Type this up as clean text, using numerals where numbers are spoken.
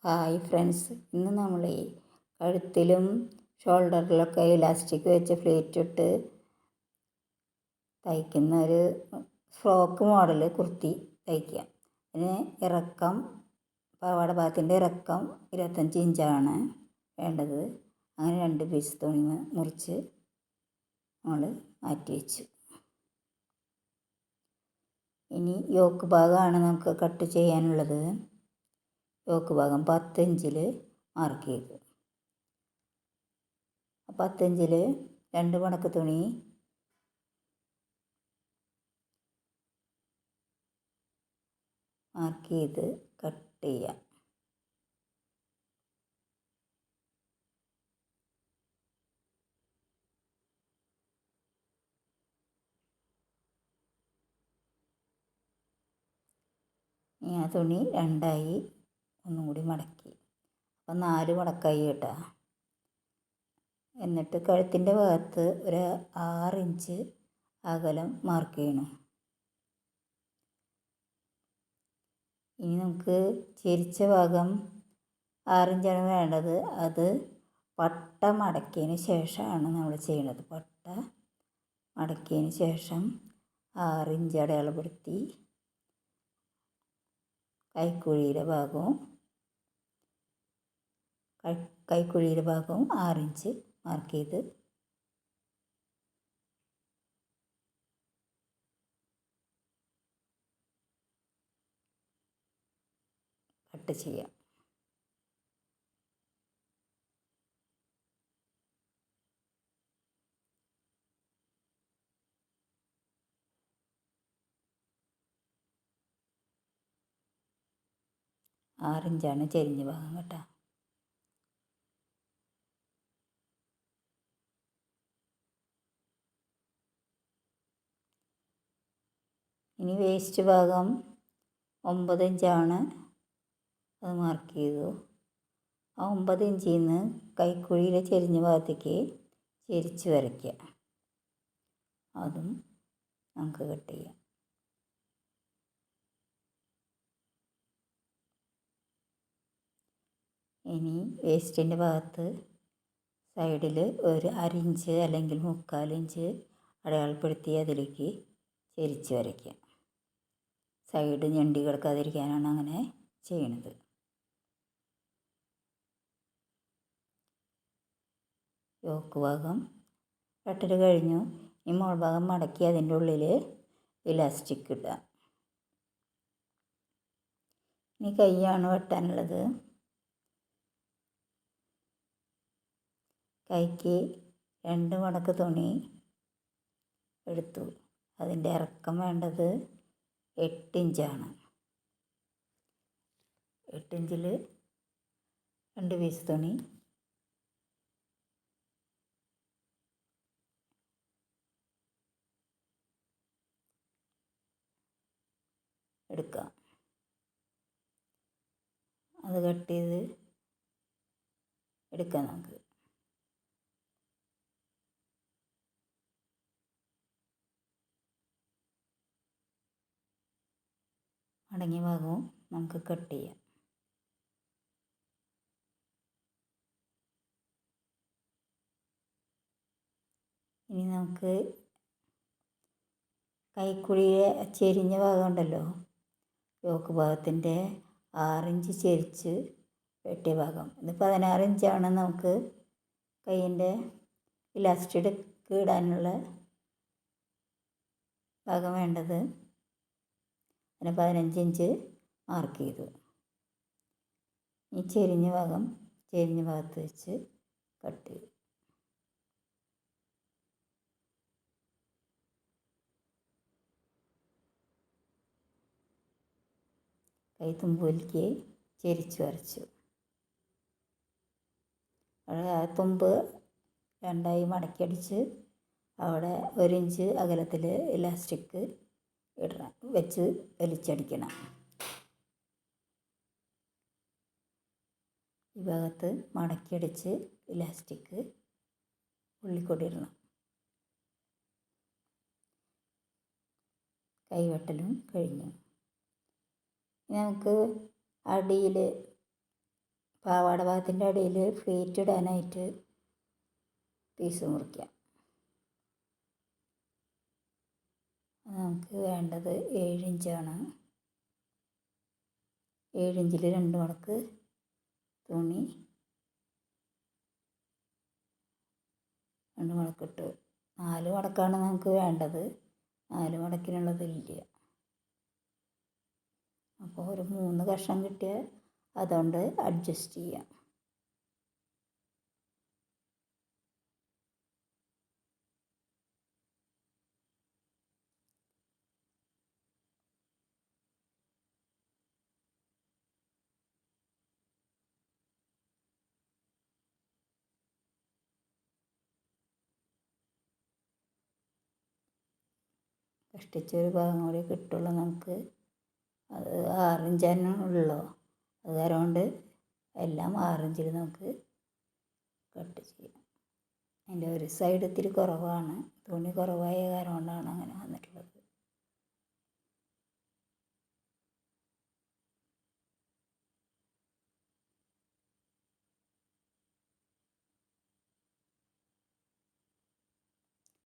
Hi friends, ഇന്ന് നമ്മൾ കഴുത്തിലും ഷോൾഡറിലൊക്കെ ഇലാസ്റ്റിക് വെച്ച് ഫ്ലേറ്റ് ഇട്ട് തയ്ക്കുന്ന ഒരു ഫ്രോക്ക് മോഡൽ കുർത്തി തയ്ക്കുക. അതിന് ഇറക്കം, പാവാട ഭാഗത്തിൻ്റെ ഇറക്കം 25 ഇഞ്ചാണ് വേണ്ടത്. അങ്ങനെ 2 പീസ് തുണി മുറിച്ച് നമ്മൾ മാറ്റി വെച്ചു. ഇനി യോക്ക് ഭാഗമാണ് നമുക്ക് കട്ട് ചെയ്യാനുള്ളത്. യോക്ക് ഭാഗം 10 ഇഞ്ചിൽ മാർക്ക് ചെയ്തു. 10 ഇഞ്ചിൽ 2 മടക്ക് തുണി മാർക്ക് ചെയ്ത് കട്ട് ചെയ്യാം. ഇനി ആ തുണി 2ആയി ഒന്നും കൂടി മടക്കി, അപ്പം 4 മടക്കായി കേട്ടോ. എന്നിട്ട് കഴുത്തിൻ്റെ ഭാഗത്ത് ഒരു 6 ഇഞ്ച് അകലം മാർക്ക് ചെയ്യണം. ഇനി നമുക്ക് ചെരിച്ച ഭാഗം 6 ഇഞ്ചാണ് വേണ്ടത്. അത് പട്ട മടക്കിയതിന് ശേഷമാണ് നമ്മൾ ചെയ്യുന്നത്. പട്ട മടക്കിയതിന് ശേഷം 6 ഇഞ്ച് അടയാളപ്പെടുത്തി കൈക്കുഴിയുടെ ഭാഗവും 6 ഇഞ്ച് മാർക്ക് ചെയ്ത് കട്ട് ചെയ്യാം. ആറിഞ്ചാണ് ചെരിഞ്ഞ ഭാഗം കേട്ടോ. ഇനി വേസ്റ്റ് ഭാഗം 9 ഇഞ്ചാണ്, അത് മാർക്ക് ചെയ്തു. ആ 9 ഇഞ്ചിൽ നിന്ന് കൈക്കുഴിയിലെ ചെരിഞ്ഞ ഭാഗത്തേക്ക് ചെരിച്ച് വരയ്ക്കുക. അതും നമുക്ക് കട്ട് ചെയ്യാം. ഇനി വേസ്റ്റിൻ്റെ ഭാഗത്ത് സൈഡിൽ ഒരു 1/2 ഇഞ്ച് അല്ലെങ്കിൽ 3/4 ഇഞ്ച് അടയാളപ്പെടുത്തി അതിലേക്ക് ചെരിച്ച് വരയ്ക്കുക. സൈഡ് ഞണ്ടി കിടക്കാതിരിക്കാനാണ് അങ്ങനെ ചെയ്യണത്. യോക്ക് ഭാഗം വെട്ടൽ കഴിഞ്ഞു. ഈ മോൾ ഭാഗം മടക്കി അതിൻ്റെ ഉള്ളിൽ ഇലാസ്റ്റിക് ഇടുക. ഇനി കൈയാണ് വെട്ടാനുള്ളത്. കൈക്ക് 2 മടക്ക് തുണി എടുത്തു. അതിൻ്റെ ഇറക്കം വേണ്ടത് 8 ഇഞ്ചാണ്. 8 ഇഞ്ചിൽ 2 പീസ് തുണി എടുക്കുക. അത് കട്ട് ചെയ്ത് എടുക്കാം നമുക്ക്. മടങ്ങിയ ഭാഗവും നമുക്ക് കട്ട് ചെയ്യാം. ഇനി നമുക്ക് കൈക്കുഴിയെ ചെരിഞ്ഞ ഭാഗം ഉണ്ടല്ലോ, യോക്ക് ഭാഗത്തിൻ്റെ 6 ഇഞ്ച് ചെരിച്ച് വെട്ടിയ ഭാഗം. ഇത് 16 ഇഞ്ചാണ് നമുക്ക് കൈയിൻ്റെ ഇലാസ്റ്റിക് ഇടാനുള്ള ഭാഗം വേണ്ടത്. അതിന് 15 ഇഞ്ച് മാർക്ക് ചെയ്തു. ഈ ചെരിഞ്ഞ ഭാഗത്ത് വെച്ച് കട്ട് ചെയ്തു. കൈ തുമ്പിലേക്ക് ചെരിച്ച് വരച്ചു. തുമ്പ് 2ആയി മടക്കിയടിച്ച് അവിടെ 1 ഇഞ്ച് അകലത്തിൽ ഇലാസ്റ്റിക് ഇടണം, വെച്ച് വലിച്ചടിക്കണം. ഈ ഭാഗത്ത് മടക്കിയടിച്ച് ഇലാസ്റ്റിക് ഉള്ളിക്കൊണ്ടിടണം. കൈവെട്ടലും കഴിഞ്ഞു. നമുക്ക് അടിയിൽ പാവാട ഭാഗത്തിൻ്റെ അടിയിൽ ഫ്ലീറ്റ് ഇടാനായിട്ട് പീസ് മുറിക്കാം. നമുക്ക് വേണ്ടത് 7 ഇഞ്ചാണ്. 7 ഇഞ്ചിൽ 2 മടക്ക് തുണി 2 മടക്കിട്ട് 4 മടക്കാണ് നമുക്ക് വേണ്ടത്. 4 മടക്കിനുള്ളതില്ല. അപ്പോൾ ഒരു 3 കഷ്ണം കിട്ടിയാൽ അതുകൊണ്ട് അഡ്ജസ്റ്റ് ചെയ്യാം. കഷ്ടിച്ചൊരു ഭാഗം കൂടി കിട്ടുള്ളൂ നമുക്ക്. അത് 6 ഇഞ്ച് തന്നെ ഉള്ളൂ. അത് കാരണം കൊണ്ട് എല്ലാം 6 ഇഞ്ചിൽ നമുക്ക് കട്ട് ചെയ്യാം. അതിൻ്റെ ഒരു സൈഡ് ഇത്തിരി കുറവാണ്, തുണി കുറവായ കാരണം കൊണ്ടാണ് അങ്ങനെ വന്നിട്ടുള്ളത്.